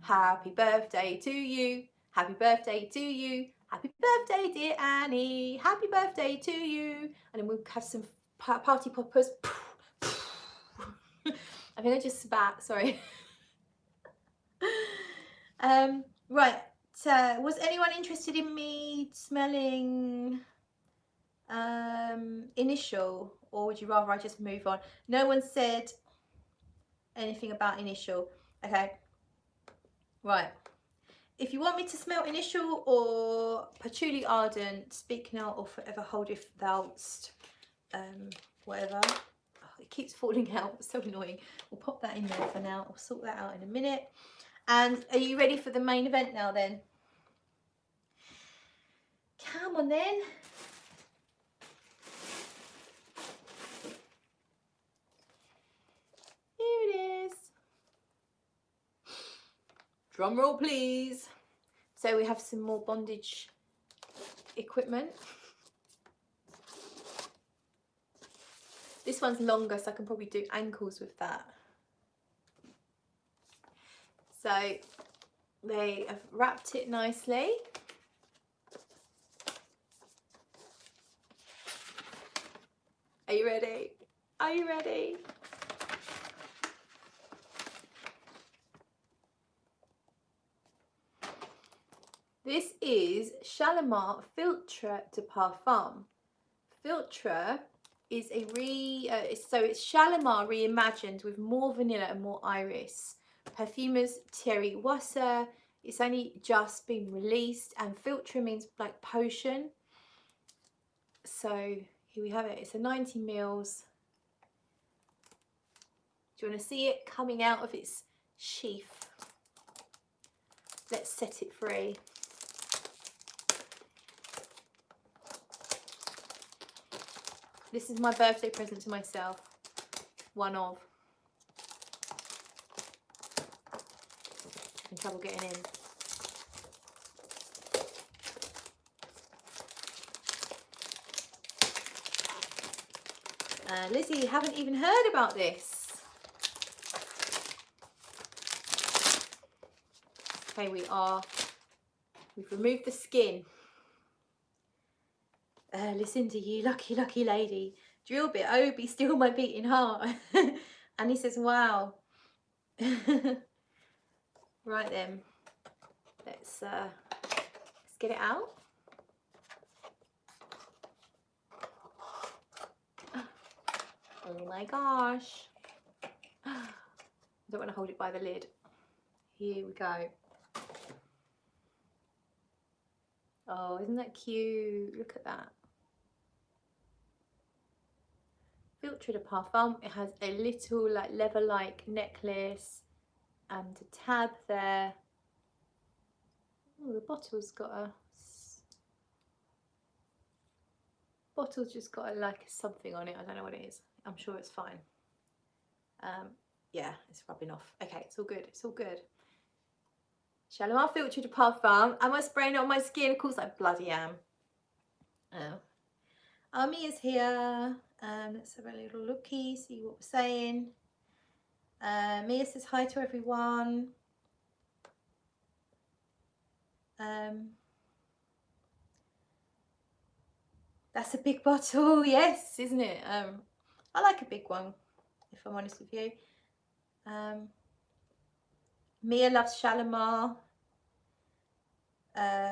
Happy birthday to you. Happy birthday to you. Happy birthday, dear Annie. Happy birthday to you. And then we'll have some party poppers. I think I just spat, sorry. Right, was anyone interested in me smelling Initial, or would you rather I just move on? No one said anything about Initial. Okay, right. If you want me to smell Initial or Patchouli Ardent, Speak Now or Forever Holdeth Thou'st, whatever. Oh, it keeps falling out, it's so annoying. We'll pop that in there for now. I'll sort that out in a minute. And are you ready for the main event now then? Come on then. Here it is. Drum roll please. So we have some more bondage equipment. This one's longer, so I can probably do ankles with that. So they have wrapped it nicely. Are you ready? Are you ready? This is Shalimar Filtre de Parfum. Filtre is a it's Shalimar reimagined with more vanilla and more iris. Perfumers Thierry Wasser. It's only just been released, and Filtre means like potion. So here we have it. It's a 90 mils. Do you want to see it coming out of its sheath? Let's set it free. This is my birthday present to myself. One of. In trouble getting in. Lizzie, you haven't even heard about this. Okay, we've removed the skin. Listen to you, lucky, lucky lady. Drill bit, oh, be still my beating heart. And he says, wow. Right then, let's get it out. Oh my gosh. I don't want to hold it by the lid. Here we go. Oh, isn't that cute? Look at that. Filtre de Parfum. It has a little like leather-like necklace and a tab there. Oh, the bottle's just got a like something on it. I don't know what it is. I'm sure it's fine. Yeah, it's rubbing off. Okay, it's all good. It's all good. Shalimar Filtre de Parfum. Am I spraying it on my skin? Of course I bloody am. Oh. Ami is here. Let's have a little looky, see what we're saying. Mia says hi to everyone. That's a big bottle, yes, isn't it? I like a big one, if I'm honest with you. Mia loves Shalimar.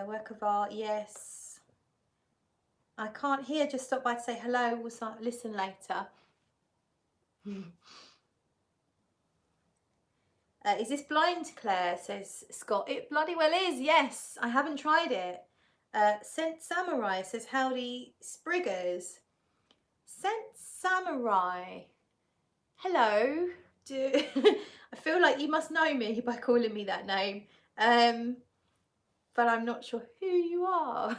Work of art, yes. I can't hear, just stop by to say hello. We'll listen later. Is this blind, Claire? Says Scott. It bloody well is, yes. I haven't tried it. Scent Samurai says, howdy Spriggers. Scent Samurai. Hello. I feel like you must know me by calling me that name. But I'm not sure who you are.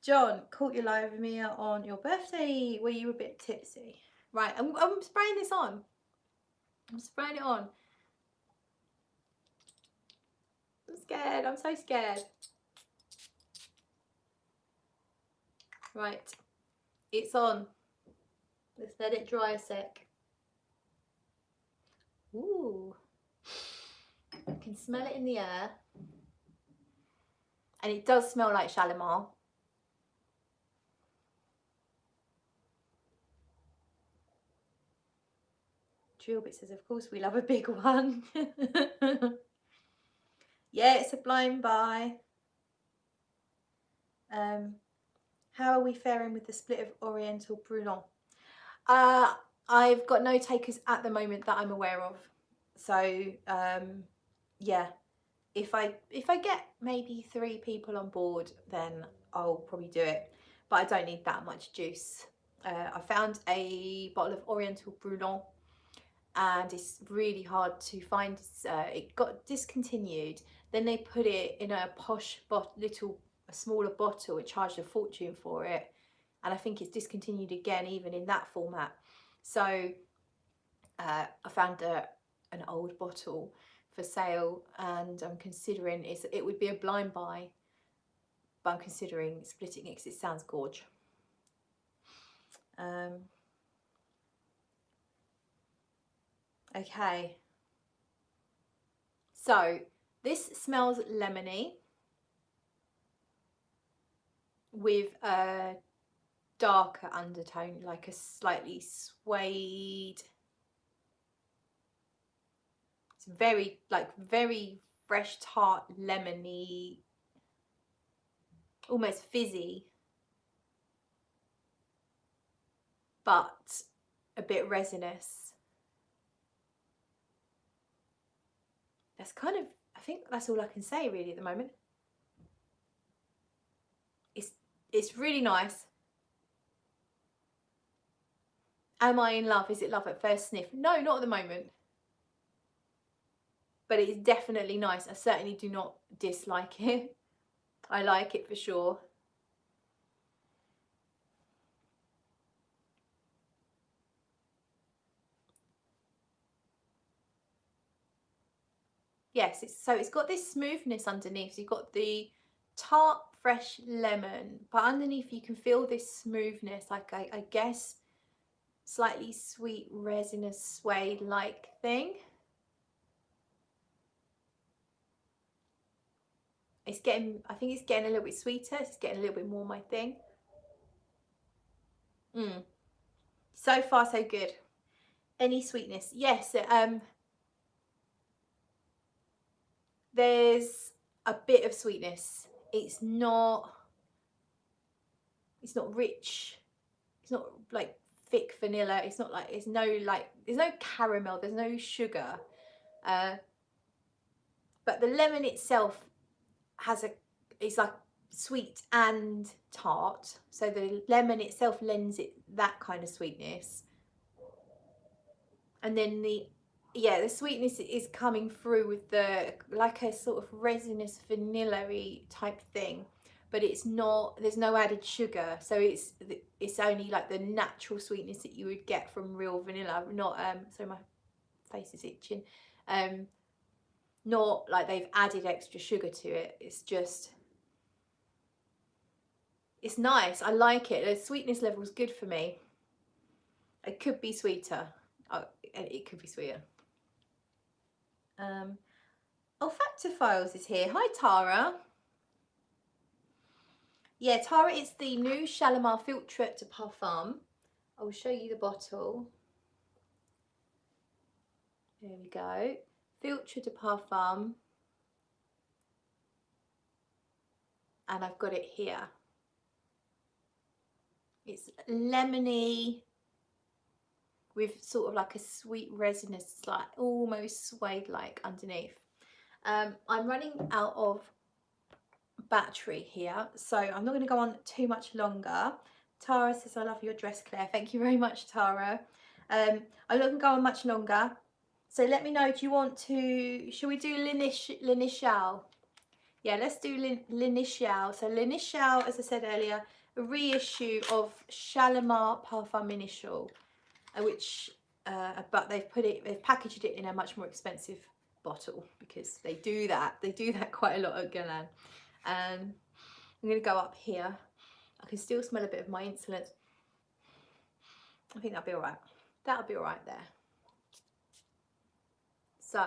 John, caught you live with me on your birthday. Were you a bit tipsy? Right, I'm spraying this on. I'm spraying it on. I'm scared. I'm so scared. Right, it's on. Let's let it dry a sec. Ooh, I can smell it in the air. And it does smell like Shalimar. Drillbit says, of course we love a big one. Yeah, it's a blind buy. How are we faring with the split of Oriental Brûlant? I've got no takers at the moment that I'm aware of. So yeah, if I get maybe 3 people on board, then I'll probably do it. But I don't need that much juice. I found a bottle of Oriental Brûlant and it's really hard to find. It got discontinued. Then they put it in a posh a smaller bottle. It charged a fortune for it, and I think it's discontinued again, even in that format. So I found an old bottle for sale, and I'm considering it would be a blind buy, but I'm considering splitting it because it sounds gorge. Okay, so this smells lemony with a darker undertone, like a slightly suede. It's very fresh, tart, lemony, almost fizzy, but a bit resinous. That's kind of, I think that's all I can say really at the moment. It's really nice. Am I in love? Is it love at first sniff? No, not at the moment. But it is definitely nice. I certainly do not dislike it. I like it for sure. Yes, it's got this smoothness underneath. So you've got the tart, fresh lemon, but underneath you can feel this smoothness, like I guess slightly sweet, resinous, suede-like thing. It's getting, I think it's getting a little bit sweeter. It's getting a little bit more my thing. So far so good. Any sweetness? Yes. There's a bit of sweetness. It's not rich. It's not like thick vanilla. It's not like, it's no like, there's no caramel, there's no sugar. But the lemon itself has it's like sweet and tart. So the lemon itself lends it that kind of sweetness. And then the sweetness is coming through with the, like a sort of resinous vanilla-y type thing, but it's not, there's no added sugar, so it's only like the natural sweetness that you would get from real vanilla, not so my face is itching, not like they've added extra sugar to it. It's just, it's nice. I like it. The sweetness level is good for me. It could be sweeter. Oh, it could be sweeter. Olfactophiles is here. Hi Tara. Yeah, Tara, it's the new Shalimar Filtre de Parfum. I will show you the bottle. There we go. Filtre de Parfum. And I've got it here. It's lemony with sort of like a sweet resinous, like almost suede-like underneath. I'm running out of battery here, so I'm not going to go on too much longer. Tara says, I love your dress, Claire. Thank you very much, Tara. I'm not going to go on much longer, so let me know, do you want to, shall we do L'Initiale? Yeah, let's do L'Initiale. So L'Initiale, as I said earlier, a reissue of Shalimar Parfum Initial, which but they've packaged it in a much more expensive bottle, because they do that quite a lot at Guerlain. I'm going to go up here. I can still smell a bit of my insolence. I think that'll be all right. That'll be all right there. So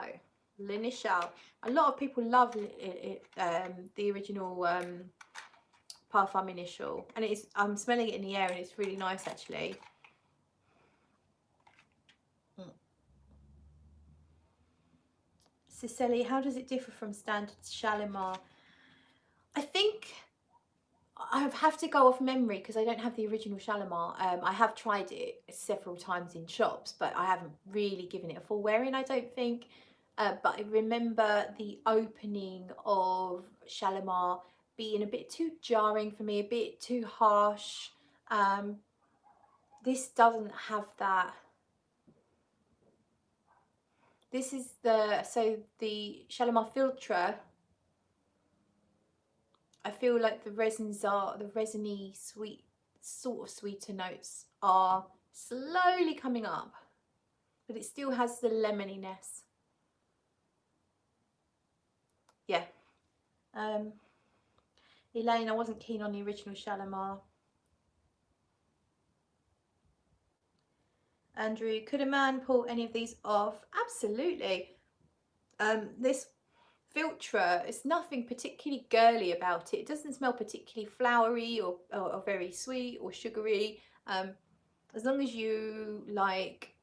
L'Initiale, a lot of people love the original Parfum Initial, and it's, I'm smelling it in the air and it's really nice actually. Cicely, how does it differ from standard Shalimar? I think I have to go off memory because I don't have the original Shalimar. I have tried it several times in shops, but I haven't really given it a full wearing, I don't think. But I remember the opening of Shalimar being a bit too jarring for me, a bit too harsh. This doesn't have that. This is the Shalimar Filtre. I feel like the resiny sweet, sort of sweeter notes are slowly coming up, but it still has the lemoniness. Yeah. Elaine, I wasn't keen on the original Shalimar. Andrew, could a man pull any of these off? Absolutely. This Filtre, it's nothing particularly girly about it. It doesn't smell particularly flowery or very sweet or sugary. As long as you like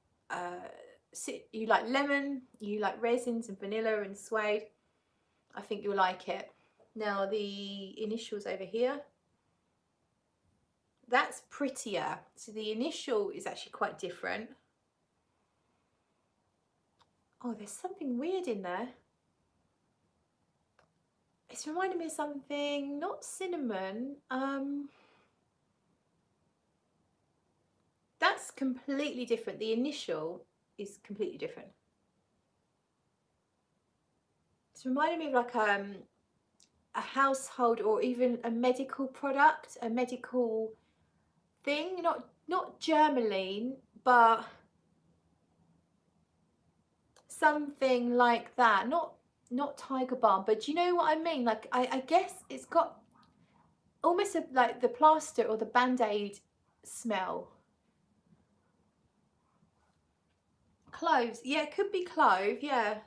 you like lemon, you like resins and vanilla and suede, I think you'll like it. Now the initials over here, that's prettier. So the initial is actually quite different. Oh, there's something weird in there. It's reminding me of something, not cinnamon. That's completely different. The initial is completely different. It's reminding me of like a household or even a medical product, a medical thing, not germaline, but something like that. Not Tiger Balm, but do you know what I mean? Like I guess it's got almost like the plaster or the band-aid smell. Cloves, yeah, it could be clove, yeah.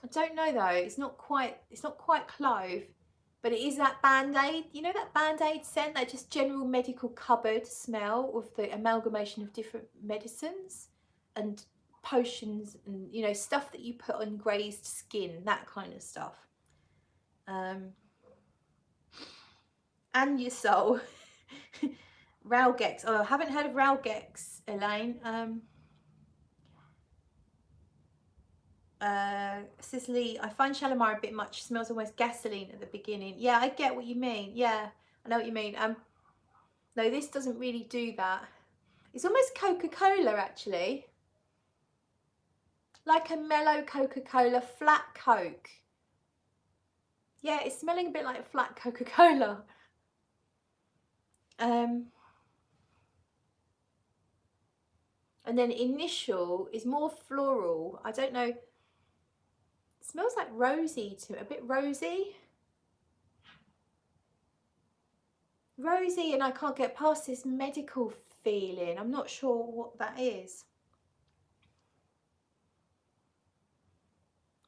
I don't know though, it's not quite clove, but it is that Band-Aid, you know, that Band-Aid scent, that just general medical cupboard smell with the amalgamation of different medicines and potions and, you know, stuff that you put on grazed skin, that kind of stuff. And your soul. Raugex. Oh, I haven't heard of Raugex, Elaine. Cicely, I find Shalimar a bit much. Smells almost gasoline at the beginning. Yeah, I get what you mean. Yeah, I know what you mean. No, this doesn't really do that. It's almost Coca-Cola, actually. Like a mellow Coca-Cola, flat Coke. Yeah, it's smelling a bit like flat Coca-Cola. And then Initial is more floral. I don't know. It smells like rosy to me, a bit rosy. Rosy, and I can't get past this medical feeling. I'm not sure what that is.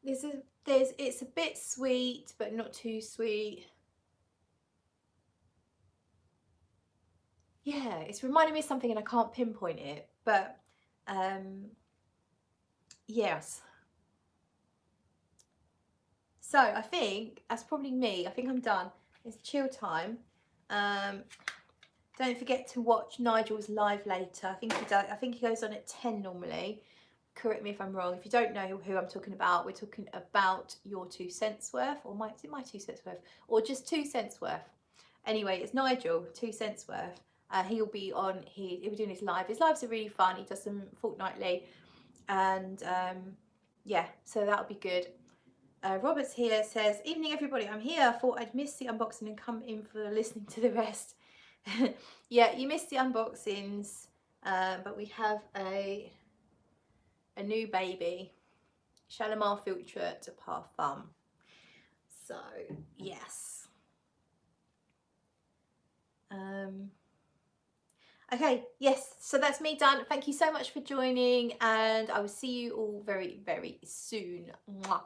It's a bit sweet, but not too sweet. Yeah, it's reminding me of something and I can't pinpoint it, but yes. So I think that's probably me. I think I'm done. It's chill time. Don't forget to watch Nigel's live later. I think he goes on at 10 normally. Correct me if I'm wrong. If you don't know who I'm talking about, we're talking about your 2 cents worth, or is it my 2 cents worth, or just 2 cents worth. Anyway, it's Nigel, 2 cents worth. He'll be on. He'll be doing his live. His lives are really fun. He does them fortnightly, and yeah, so that'll be good. Robert's here, says, evening everybody, I'm here. I thought I'd miss the unboxing and come in for listening to the rest. Yeah, you missed the unboxings, but we have a new baby, Shalimar Filtre de Parfum. So yes. Okay, yes, so that's me done. Thank you so much for joining, and I will see you all very, very soon. Mwah.